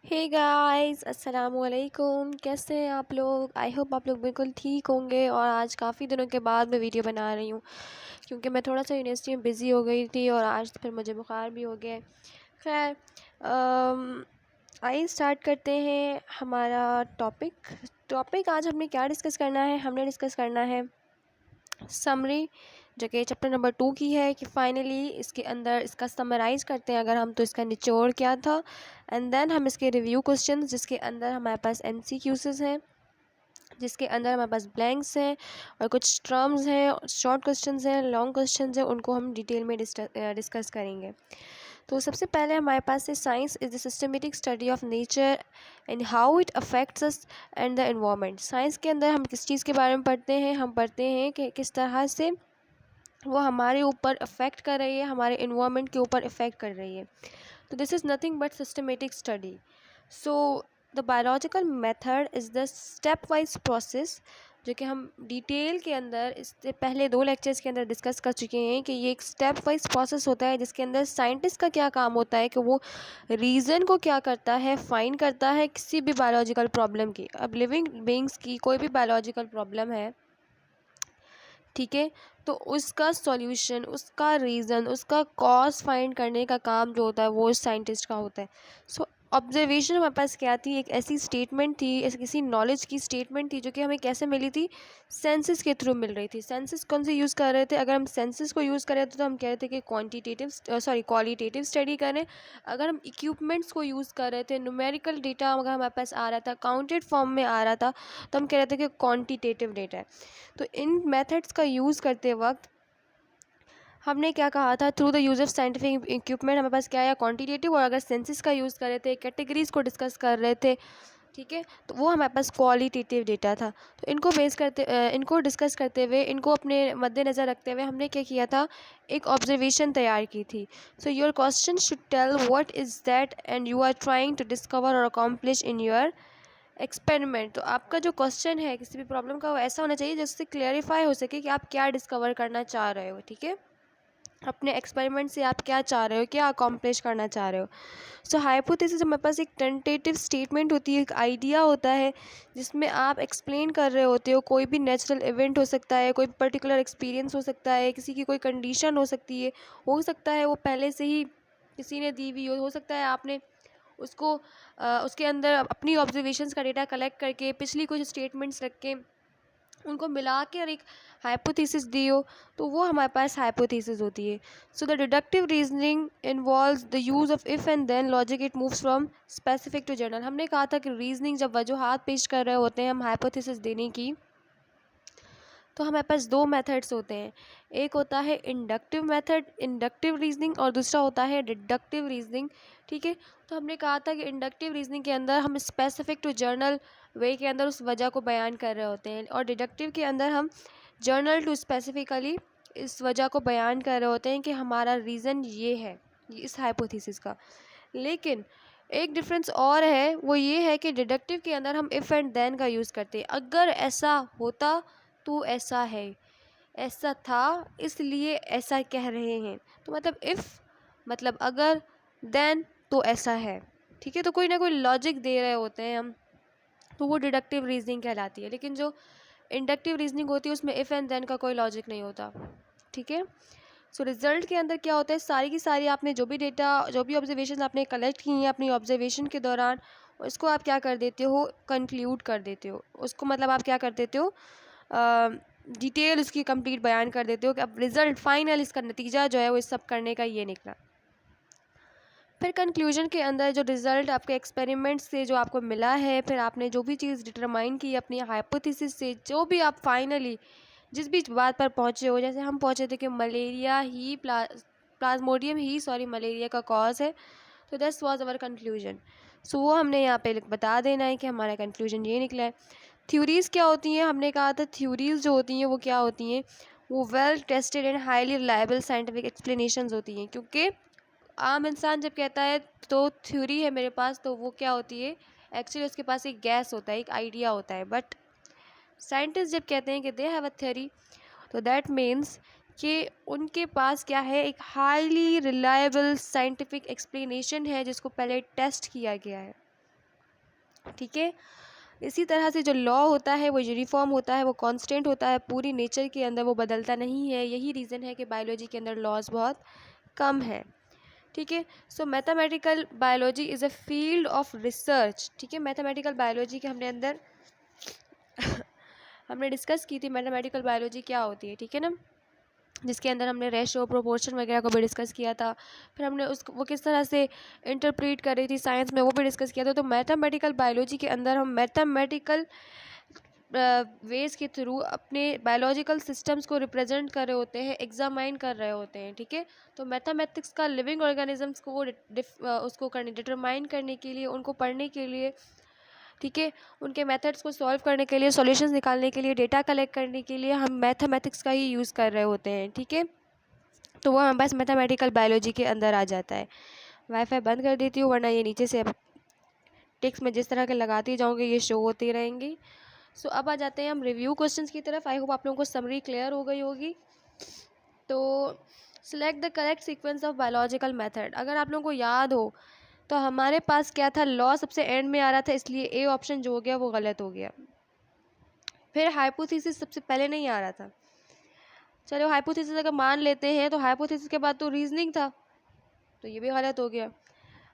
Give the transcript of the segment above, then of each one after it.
Hey guys अस्सलाम वालेकुम। कैसे हैं आप लोग? आई होप आप लोग बिल्कुल ठीक होंगे। और आज काफ़ी दिनों के बाद मैं वीडियो बना रही हूँ क्योंकि मैं थोड़ा सा यूनिवर्सिटी में बिज़ी हो गई थी और आज फिर मुझे बुखार भी हो गया है। खैर, आइए स्टार्ट करते हैं हमारा टॉपिक आज हमने क्या डिस्कस करना है? हमने डिस्कस करना है समरी, जो कि चैप्टर नंबर 2 की है, कि फाइनली इसके अंदर इसका समराइज़ करते हैं अगर हम, तो इसका निचोड़ क्या था। एंड देन हम इसके रिव्यू क्वेश्चंस, जिसके अंदर हमारे पास एमसीक्यूज़ हैं, जिसके अंदर हमारे पास ब्लैंक्स हैं और कुछ टर्म्स हैं, शॉर्ट क्वेश्चंस हैं, लॉन्ग क्वेश्चंस हैं, उनको हम डिटेल में डिस्कस करेंगे। तो सबसे पहले हमारे पास है science is the systematic study of nature and how it affects us and the environment. Science के अंदर हम किस चीज़ के बारे में पढ़ते हैं? हम पढ़ते हैं कि किस तरह से वो हमारे ऊपर अफेक्ट कर रही है, हमारे इन्वायरमेंट के ऊपर अफेक्ट कर रही है। तो this is nothing but systematic study. So the biological method is the step wise process, जो कि हम डिटेल के अंदर इससे पहले 2 लेक्चर्स के अंदर डिस्कस कर चुके हैं कि ये एक स्टेप वाइज प्रोसेस होता है, जिसके अंदर साइंटिस्ट का क्या काम होता है कि वो रीज़न को क्या करता है, फाइंड करता है किसी भी बायोलॉजिकल प्रॉब्लम की। अब लिविंग बीइंग्स की कोई भी बायोलॉजिकल प्रॉब्लम है, ठीक है, तो उसका सॉल्यूशन, उसका रीज़न, उसका कॉज फाइंड करने का काम जो होता है वो साइंटिस्ट का होता है। सो ऑब्जर्वेशन हमारे पास क्या थी? एक ऐसी स्टेटमेंट थी, ऐसी किसी नॉलेज की स्टेटमेंट थी जो कि हमें कैसे मिली थी? सेंसेस के थ्रू मिल रही थी। सेंसेस कौन से यूज़ कर रहे थे? अगर हम सेंसेस को यूज़ कर रहे थे तो हम कह रहे थे कि क्वालिटेटिव स्टडी करें। अगर हम इक्विपमेंट्स को यूज़ कर रहे थे, न्यूमेरिकल डेटा अगर हमारे पास आ रहा था, काउंटेड फॉर्म में आ रहा था, तो हम कह रहे थे कि क्वांटिटेटिव डेटा है। तो इन मेथड्स का यूज़ करते वक्त हमने क्या कहा था? Through the use of scientific equipment हमारे पास क्या है? क्वांटिटेटिव। और अगर सेंसेस का यूज़ कर रहे थे, कैटेगरीज को डिस्कस कर रहे थे, ठीक है, तो वो हमारे पास क्वालिटेटिव डेटा था। तो इनको डिस्कस करते हुए, इनको अपने मद्देनज़र रखते हुए हमने क्या किया था? एक ऑब्जर्वेशन तैयार की थी। So your question should tell what is that and you are trying to discover और अकॉम्प्लिश इन योर एक्सपेरिमेंट। तो आपका जो क्वेश्चन है किसी भी प्रॉब्लम का, वो ऐसा होना चाहिए जिससे क्लेरिफाई हो सके कि आप क्या डिस्कवर करना चाह रहे हो, ठीक है, अपने एक्सपेरिमेंट से आप क्या चाह रहे हो, क्या अकॉम्प्लिश करना चाह रहे हो। सो हाइपोथेसिस हमारे पास एक टेंटेटिव स्टेटमेंट होती है, एक आइडिया होता है, जिसमें आप एक्सप्लेन कर रहे होते हो। कोई भी नेचुरल इवेंट हो सकता है, कोई पर्टिकुलर एक्सपीरियंस हो सकता है, किसी की कोई कंडीशन हो सकता है वो पहले से ही किसी ने दी हुई हो सकता है आपने उसको उसके अंदर अपनी ऑब्जर्वेशंस का डेटा कलेक्ट करके पिछली कुछ स्टेटमेंट्स रख के उनको मिला के और एक हाइपोथेसिस दी हो, तो वो हमारे पास हाइपोथेसिस होती है। So the deductive reasoning involves the use of if and then logic, it moves from specific to general. हमने कहा था कि रीजनिंग जब वजूहात पेश कर रहे होते हैं हम हाइपोथेसिस देने की, तो हमारे पास 2 मेथड्स होते हैं। एक होता है इंडक्टिव मेथड, इंडक्टिव रीजनिंग, और दूसरा होता है डिडक्टिव रीजनिंग, ठीक है। तो हमने कहा था कि इंडक्टिव रीजनिंग के अंदर हम स्पेसिफिक टू जर्नल वे के अंदर उस वजह को बयान कर रहे होते हैं, और डिडक्टिव के अंदर हम जर्नल टू स्पेसिफिकली इस वजह को बयान कर रहे होते हैं कि हमारा रीज़न ये है, इस हाइपोथेसिस का। लेकिन एक डिफरेंस और है, वो ये है कि डिडक्टिव के अंदर हम इफ़ एंड देन का यूज़ करते हैं। अगर ऐसा होता तो ऐसा है, ऐसा था इसलिए ऐसा कह रहे हैं। तो मतलब इफ़ मतलब अगर, देन तो ऐसा है, ठीक है। तो कोई ना कोई लॉजिक दे रहे होते हैं हम, तो वो डिडक्टिव रीजनिंग कहलाती है। लेकिन जो इंडक्टिव रीजनिंग होती है उसमें इफ़ एंड देन का कोई लॉजिक नहीं होता, ठीक है। सो रिजल्ट के अंदर क्या होता है? सारी की सारी आपने जो भी डेटा, जो भी ऑब्जर्वेशन आपने कलेक्ट की हैं अपनी ऑब्जर्वेशन के दौरान, उसको आप क्या कर देते हो? कंक्लूड कर देते हो उसको। मतलब आप क्या कर देते हो? डिटेल उसकी कंप्लीट बयान कर देते हो कि अब रिज़ल्ट फाइनल, इसका नतीजा जो है वो इस सब करने का ये निकला। फिर कंक्लूजन के अंदर जो रिज़ल्ट आपके एक्सपेरिमेंट से जो आपको मिला है, फिर आपने जो भी चीज़ डिटरमाइन की अपनी हाइपोथेसिस से, जो भी आप फाइनली जिस भी बात पर पहुँचे हो, जैसे हम पहुँचे थे कि मलेरिया ही प्लाज्मोडियम ही मलेरिया का कॉज है, तो दिस वाज आवर कंक्लूजन। सो वो हमने यहाँ पे बता देना है कि हमारा कंक्लूजन ये निकला है। थ्योरीज़ क्या होती हैं? हमने कहा था थ्योरीज़ जो होती हैं वो क्या होती हैं? वो well tested and highly reliable scientific explanations होती हैं। क्योंकि आम इंसान जब कहता है तो थ्योरी है मेरे पास, तो वो क्या होती है? एक्चुअली उसके पास एक गैस होता है, एक आइडिया होता है। बट साइंटिस्ट जब कहते हैं कि दे हैव अ थ्योरी, तो दैट मीन्स कि उनके पास क्या है? एक हाईली रिलायबल साइंटिफिक एक्सप्लेनेशन है जिसको पहले टेस्ट किया गया है। ठीक है। इसी तरह से जो लॉ होता है वो यूनिफॉर्म होता है, वो कांस्टेंट होता है, पूरी नेचर के अंदर वो बदलता नहीं है। यही रीज़न है कि बायोलॉजी के अंदर लॉज बहुत कम है। ठीक है। सो mathematical biology is a field of research. ठीक है, मैथमेटिकल बायोलॉजी के हमने अंदर हमने डिस्कस की थी मैथमेटिकल बायोलॉजी क्या होती है। ठीक है ना, जिसके अंदर हमने रेशो प्रोपोर्शन वगैरह को भी डिस्कस किया था। फिर हमने उसको वो किस तरह से इंटरप्रेट कर रही थी साइंस में, वो भी डिस्कस किया था। तो मैथमेटिकल बायोलॉजी के अंदर हम मैथमेटिकल वेज के थ्रू अपने बायोलॉजिकल सिस्टम्स को रिप्रेजेंट कर रहे होते हैं, एग्जामाइन कर रहे होते हैं। ठीक है, तो मैथमेटिक्स का लिविंग ऑर्गेनिजम्स को उसको करने डिटरमाइन करने के लिए, उनको पढ़ने के लिए, ठीक है, उनके मेथड्स को सॉल्व करने के लिए, सॉल्यूशंस निकालने के लिए, डेटा कलेक्ट करने के लिए हम मैथमेटिक्स का ही यूज़ कर रहे होते हैं। ठीक है, तो वो हमारे पास मैथमेटिकल बायोलॉजी के अंदर आ जाता है। वाईफाई बंद कर देती हूँ, वरना ये नीचे से अब टेक्स्ट में जिस तरह के लगाती जाऊँगी ये शो होती रहेंगी। सो अब आ जाते हैं हम रिव्यू क्वेश्चंस की तरफ। आई होप आप लोगों को समरी क्लियर हो गई होगी। तो select the correct sequence of biological method. अगर आप लोगों को याद हो तो हमारे पास क्या था, लॉ सबसे एंड में आ रहा था, इसलिए ए ऑप्शन जो हो गया वो गलत हो गया। फिर हाइपोथेसिस सबसे पहले नहीं आ रहा था। चलो हाइपोथेसिस अगर मान लेते हैं तो हाइपोथेसिस के बाद तो रीजनिंग था, तो ये भी गलत हो गया।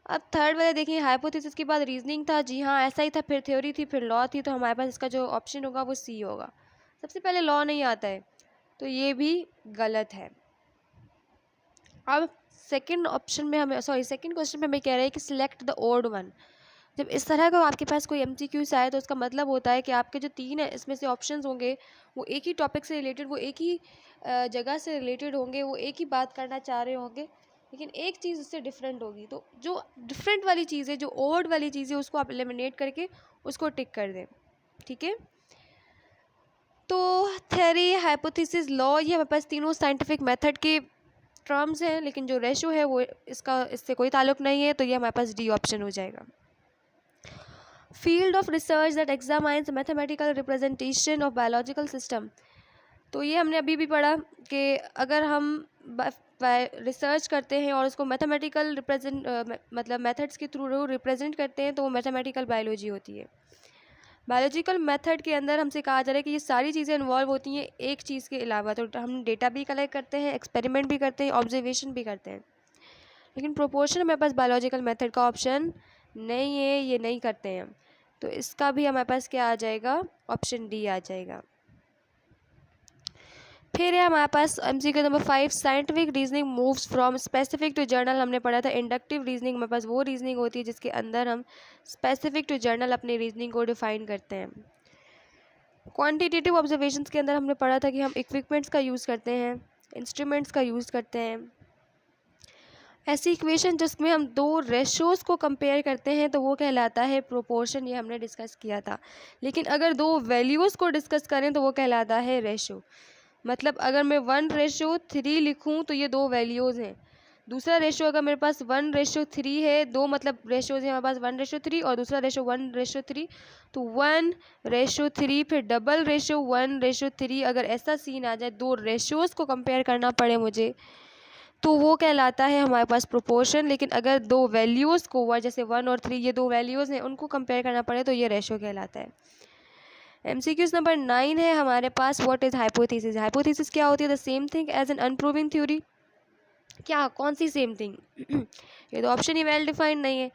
अब थर्ड वाले देखिए, हाइपोथेसिस के बाद रीजनिंग था, जी हाँ ऐसा ही था, फिर थ्योरी थी, फिर लॉ थी, तो हमारे पास इसका जो ऑप्शन होगा वो सी होगा। सबसे पहले लॉ नहीं आता है, तो ये भी गलत है। अब सेकंड ऑप्शन में हमें सेकंड क्वेश्चन में हमें कह रहे हैं कि सिलेक्ट द ओड वन। जब इस तरह का आपके पास कोई एमसीक्यूज आए तो उसका मतलब होता है कि आपके जो तीन है इसमें से ऑप्शंस होंगे वो एक ही टॉपिक से रिलेटेड, वो एक ही जगह से रिलेटेड होंगे, वो एक ही बात करना चाह रहे होंगे, लेकिन एक चीज़ उससे डिफरेंट होगी। तो जो डिफरेंट वाली चीज़ है, जो ओड वाली चीज़ है, उसको आप एलिमिनेट करके उसको टिक कर दें। ठीक है, तो थ्योरी, हाइपोथेसिस, लॉ, ये हमारे पास तीनों साइंटिफिक मेथड के टर्म्स हैं, लेकिन जो रेशो है वो इससे कोई ताल्लुक नहीं है, तो ये हमारे पास डी ऑप्शन हो जाएगा। Field of research that examines mathematical representation of biological system. तो ये हमने अभी भी पढ़ा कि अगर हम रिसर्च करते हैं और उसको मैथमेटिकल मतलब मेथड्स के थ्रू रिप्रेजेंट करते हैं तो वो मैथमेटिकल बायोलॉजी होती है। बायोलॉजिकल मेथड के अंदर हमसे कहा जा रहा है कि ये सारी चीज़ें इन्वॉल्व होती हैं एक चीज़ के अलावा। तो हम डेटा भी कलेक्ट करते हैं, एक्सपेरिमेंट भी करते हैं, ऑब्जर्वेशन भी करते हैं, लेकिन प्रोपोर्शन हमारे पास बायोलॉजिकल मेथड का ऑप्शन नहीं है, ये नहीं करते हैं। तो इसका भी हमारे पास क्या आ जाएगा, ऑप्शन डी आ जाएगा। फिर है हमारे पास MCQ number 5, scientific reasoning moves from specific to general. हमने पढ़ा था इंडक्टिव रीजनिंग हमारे पास वो रीजनिंग होती है जिसके अंदर हम स्पेसिफिक टू जर्नल अपनी रीजनिंग को डिफाइन करते हैं। क्वांटिटेटिव ऑब्जर्वेशंस के अंदर हमने पढ़ा था कि हम इक्विपमेंट्स का यूज़ करते हैं, इंस्ट्रूमेंट्स का यूज़ करते हैं। ऐसी इक्वेशन जिसमें हम दो रेशोज़ को कंपेयर करते हैं तो वो कहलाता है प्रोपोर्शन, ये हमने डिस्कस किया था। लेकिन अगर दो वैल्यूज़ को डिस्कस करें तो वो कहलाता है रेशो। मतलब अगर मैं 1:3 लिखूं तो ये दो वैल्यूज़ हैं। दूसरा रेशो अगर मेरे पास 1:3 है, दो मतलब रेशोज़ हैं हमारे पास 1:3 और दूसरा रेशो 1:3, तो 1:3 फिर डबल रेशो 1:3। अगर ऐसा सीन आ जाए, दो रेशोज़ को कंपेयर करना पड़े मुझे, तो वो कहलाता है हमारे पास प्रोपोर्शन। लेकिन अगर दो वैल्यूज़ को जैसे 1 और 3 ये दो वैल्यूज़ हैं उनको कंपेयर करना पड़े तो ये रेशो कहलाता है। एमसीक्यूज नंबर 9 है हमारे पास, व्हाट इज़ हाइपोथेसिस। हाइपोथेसिस क्या होती है, the same thing as an unproving theory. क्या, कौन सी सेम थिंग ये तो ऑप्शन ही वेल डिफाइंड नहीं है।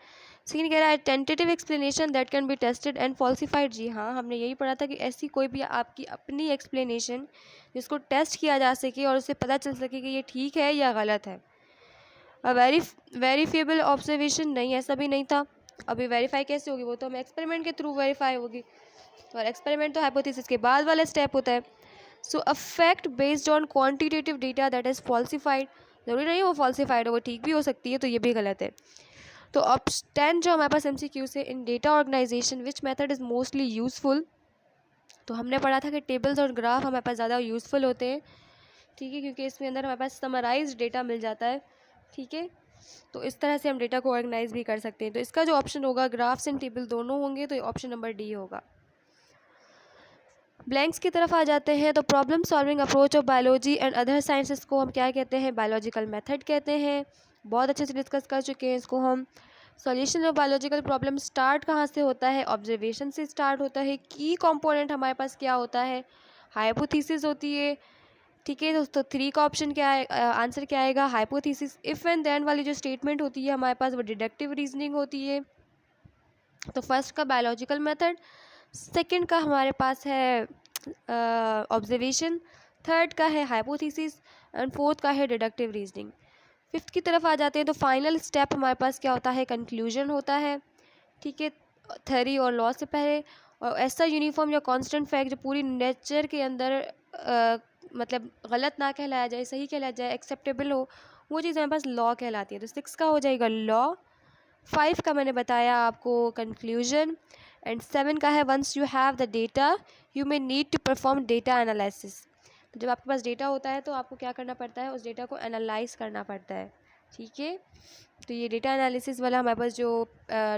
सेकंड कह रहा है tentative explanation that can be tested and falsified. जी हाँ, हमने यही पढ़ा था कि ऐसी कोई भी आपकी अपनी एक्सप्लेनेशन जिसको टेस्ट किया जा सके और उससे पता चल सके कि ये ठीक है या गलत है। वेरीफिएबल ऑब्जर्वेशन नहीं, ऐसा भी नहीं था। अभी वेरीफाई कैसे होगी, वो तो हमें एक्सपेरिमेंट के थ्रू वेरीफाई होगी, और एक्सपेरिमेंट तो हाइपोथेसिस के बाद वाला स्टेप होता है। So a fact based on quantitative data that is falsified, ज़रूरी नहीं वो फॉल्सिफाइड हो, वो ठीक भी हो सकती है, तो ये भी गलत है। तो अब 10 जो हमारे पास एमसीक्यू से, in data organization which method is mostly useful. तो हमने पढ़ा था कि टेबल्स और ग्राफ हमारे पास ज़्यादा यूज़फुल होते हैं, ठीक है, क्योंकि इसमें अंदर हमारे पास समराइज डेटा मिल जाता है। ठीक है, तो इस तरह से हम डेटा को ऑर्गेनाइज भी कर सकते हैं। तो इसका जो ऑप्शन होगा, ग्राफ्स एंड टेबल दोनों होंगे, तो ऑप्शन नंबर डी होगा। ब्लैंक्स की तरफ आ जाते हैं। तो problem solving approach of biology and other sciences को हम क्या कहते हैं, बायोलॉजिकल मेथड कहते हैं। बहुत अच्छे से डिस्कस कर चुके हैं इसको हम। Solution of biological problem start कहाँ से होता है? ऑब्जर्वेशन से स्टार्ट होता है। की कंपोनेंट हमारे पास क्या होता है? हाइपोथेसिस होती है। ठीक है दोस्तों, 3 का ऑप्शन क्या है, आंसर क्या आएगा? हाइपोथेसिस। इफ़ एंड देन वाली जो स्टेटमेंट होती है हमारे पास वो डिडक्टिव रीजनिंग होती है। तो फर्स्ट का बायोलॉजिकल मेथड, सेकंड का हमारे पास है ऑब्जर्वेशन, थर्ड का है हाइपोथेसिस एंड फोर्थ का है डिडक्टिव रीजनिंग। फिफ्थ की तरफ आ जाते हैं तो फाइनल स्टेप हमारे पास क्या होता है? कंक्लूजन होता है। ठीक है, थ्योरी और लॉ से पहले। और ऐसा यूनिफॉर्म या कांस्टेंट फैक्ट जो पूरी नेचर के अंदर मतलब गलत ना कहलाया जाए, सही कहलाया जाए, एक्सेप्टेबल हो, वो चीज़ हमारे पास लॉ कहलाती है। तो 6 का हो जाएगा लॉ, 5 का मैंने बताया आपको कंक्लूजन, एंड 7 का है once you have the data you may need to perform data analysis. तो जब आपके पास डेटा होता है तो आपको क्या करना पड़ता है? उस डेटा को एनालाइज करना पड़ता है। ठीक है, तो ये डेटा एनालिसिस वाला हमारे पास जो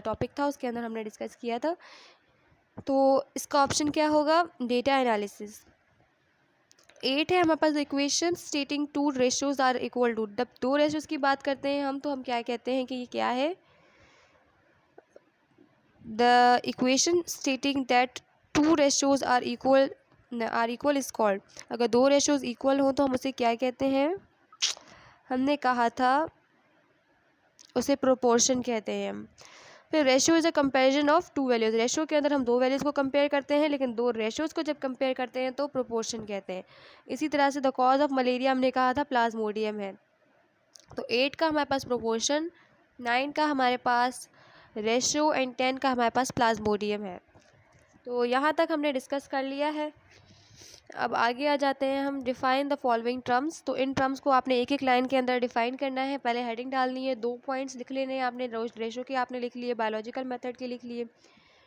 टॉपिक था उसके अंदर हमने डिस्कस किया था। तो इसका ऑप्शन क्या होगा? Data analysis. 8 है हमारे पास equation stating 2 ratios are equal to. जब 2 रेशियोज की बात करते हैं हम, तो हम क्या कहते हैं कि ये क्या है? The equation stating that 2 ratios are equal is called. अगर 2 रेशियोज इक्वल हो तो हम उसे क्या कहते हैं? हमने कहा था उसे प्रोपोर्शन कहते हैं हम। फिर ratio is a comparison of 2 values. Ratio के अंदर हम 2 वैल्यूज़ को कंपेयर करते हैं, लेकिन 2 रेशियोज़ को जब कंपेयर करते हैं तो प्रोपोर्शन कहते हैं। इसी तरह से द कॉज ऑफ मलेरिया हमने कहा था प्लाज्मोडियम है। तो 8 का हमारे पास प्रोपोर्शन, 9 का हमारे पास रेशियो एंड 10 का हमारे पास प्लाज्मोडियम है। तो यहाँ तक हमने डिस्कस कर लिया है। अब आगे आ जाते हैं हम, डिफाइन द फॉलोइंग टर्म्स। तो इन टर्म्स को आपने एक एक लाइन के अंदर डिफाइन करना है। पहले हेडिंग डालनी है, 2 पॉइंट्स लिख लेने हैं आपने। रेशो के आपने लिख लिए, बायोलॉजिकल मेथड के लिख लिए।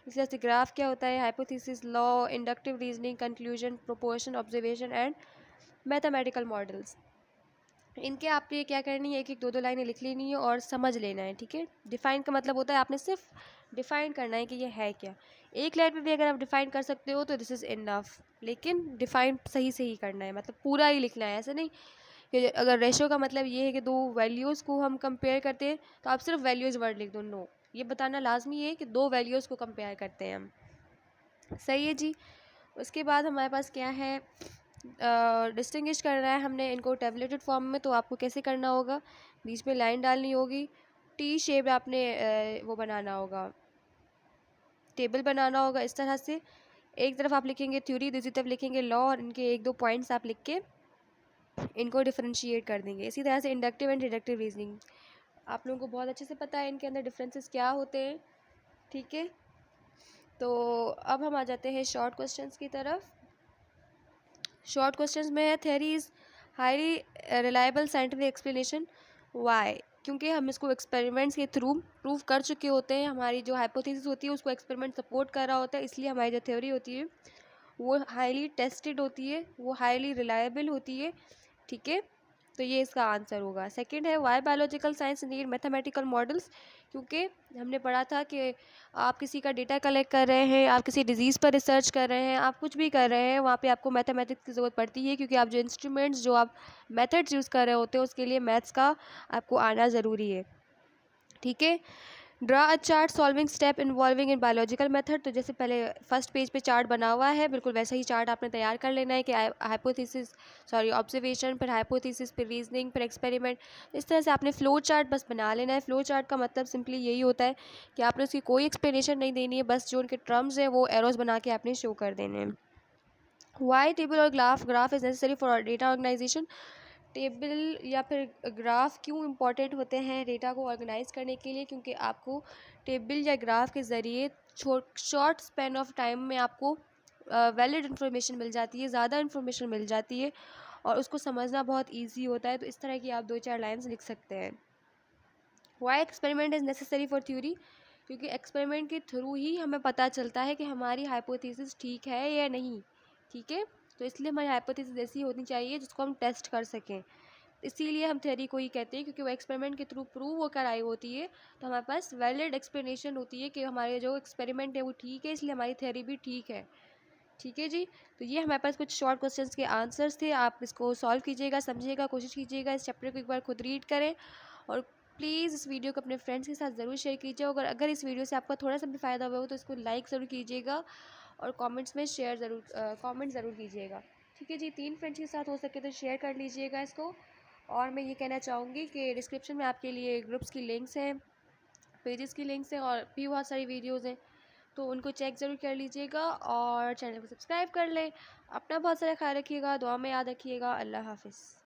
इस तरह से ग्राफ क्या होता है, hypothesis, law, inductive reasoning, conclusion, proportion, observation and mathematical models. इनके आप ये क्या करनी है, एक एक 2 लाइनें लिख लेनी है और समझ लेना है। ठीक है, डिफाइन का मतलब होता है आपने सिर्फ डिफाइन करना है कि ये है क्या। एक लाइन में भी अगर आप डिफाइन कर सकते हो तो दिस इज़ इनफ, लेकिन डिफाइन सही से ही करना है, मतलब पूरा ही लिखना है। ऐसा नहीं कि अगर रेशो का मतलब ये है कि 2 वैल्यूज़ को हम कंपेयर करते हैं तो आप सिर्फ वैल्यूज़ वर्ड लिख दो। नो, ये बताना लाजमी है कि 2 वैल्यूज़ को कंपेयर करते हैं हम। सही है जी। उसके बाद हमारे पास क्या है, डिस्टिंग्विश करना है हमने इनको टेबलेटेड फॉर्म में। तो आपको कैसे करना होगा? बीच में लाइन डालनी होगी, टी शेप आपने वो बनाना होगा, टेबल बनाना होगा इस तरह से। एक तरफ आप लिखेंगे थ्योरी, दूसरी तरफ लिखेंगे लॉ, और इनके 1-2 पॉइंट्स आप लिख के इनको डिफरेंशिएट कर देंगे। इसी तरह से इंडक्टिव एंड डिडक्टिव रीजनिंग आप लोगों को बहुत अच्छे से पता है इनके अंदर डिफरेंसेस क्या होते हैं। ठीक है, तो अब हम आ जाते हैं शॉर्ट क्वेश्चंस की तरफ। शॉर्ट क्वेश्चंस में है, theory is highly reliable scientific explanation. Why? क्योंकि हम इसको एक्सपेरिमेंट्स के थ्रू प्रूव कर चुके होते हैं। हमारी जो हाइपोथेसिस होती है उसको एक्सपेरिमेंट सपोर्ट कर रहा होता है, इसलिए हमारी जो थ्योरी होती है वो हाईली टेस्टेड होती है, वो हाईली रिलायबल होती है। ठीक है, तो ये इसका आंसर होगा। सेकंड है, why biological science need mathematical models. क्योंकि हमने पढ़ा था कि आप किसी का डेटा कलेक्ट कर रहे हैं, आप किसी डिजीज़ पर रिसर्च कर रहे हैं, आप कुछ भी कर रहे हैं, वहाँ पे आपको मैथमेटिक्स की ज़रूरत पड़ती है। क्योंकि आप जो इंस्ट्रूमेंट्स, जो आप मेथड्स यूज़ कर रहे होते हैं उसके लिए मैथ्स का आपको आना ज़रूरी है। ठीक है, draw a chart solving step involving in biological method. तो जैसे पहले फर्स्ट पेज पे चार्ट बना हुआ है, बिल्कुल वैसा ही चार्ट आपने तैयार कर लेना है कि ऑब्जर्वेशन, फिर हाइपोथेसिस, फिर रीजनिंग, फिर एक्सपेरिमेंट। इस तरह से आपने फ्लो चार्ट बस बना लेना है। फ्लो चार्ट का मतलब सिंपली यही होता है कि आपने उसकी कोई एक्सप्लेनेशन नहीं देनी है, बस जो उनके टर्म्स हैं वो एरोज बना के आपने शो कर देने हैं। वाई टेबल और graph is necessary for data organisation. Table या फिर ग्राफ क्यों इम्पोर्टेंट होते हैं डेटा को ऑर्गेनाइज करने के लिए? क्योंकि आपको टेबल या ग्राफ के ज़रिए शॉर्ट स्पैन ऑफ टाइम में आपको वैलिड इन्फॉर्मेशन मिल जाती है, ज़्यादा इन्फॉर्मेशन मिल जाती है, और उसको समझना बहुत इजी होता है। तो इस तरह की आप 2-4 लाइन्स लिख सकते हैं। Why experiment is necessary for theory. क्योंकि एक्सपेरिमेंट के थ्रू ही हमें पता चलता है कि हमारी हाइपोथेसिस ठीक है या नहीं। ठीक है, तो इसलिए हमारी हाइपोथेसिस ऐसी होनी चाहिए जिसको हम टेस्ट कर सकें। इसीलिए हम थ्योरी को ही कहते हैं, क्योंकि वो एक्सपेरिमेंट के थ्रू प्रूव वो कराई होती है। तो हमारे पास वैलिड एक्सप्लेनेशन होती है कि हमारे जो एक्सपेरिमेंट है वो ठीक है, इसलिए हमारी थ्योरी भी ठीक है। ठीक है जी, तो ये हमारे पास कुछ शॉर्ट क्वेश्चंस के आंसर्स थे। आप इसको सॉल्व कीजिएगा, समझिएगा, कोशिश कीजिएगा, इस चैप्टर को एक बार खुद रीड करें और प्लीज़ इस वीडियो को अपने फ्रेंड्स के साथ ज़रूर शेयर कीजिए। अगर इस वीडियो से आपका थोड़ा सा भी फ़ायदा हुआ हो तो इसको लाइक ज़रूर कीजिएगा और कमेंट्स में शेयर ज़रूर कमेंट ज़रूर कीजिएगा। ठीक है जी, 3 फ्रेंड्स के साथ हो सके तो शेयर कर लीजिएगा इसको। और मैं ये कहना चाहूँगी कि डिस्क्रिप्शन में आपके लिए ग्रुप्स की लिंक्स हैं, पेजेस की लिंक्स हैं और भी बहुत सारी वीडियोज़ हैं, तो उनको चेक ज़रूर कर लीजिएगा और चैनल को सब्सक्राइब कर लें। अपना बहुत सारा ख्याल रखिएगा, दुआ में याद रखिएगा। अल्लाह हाफ़िज़।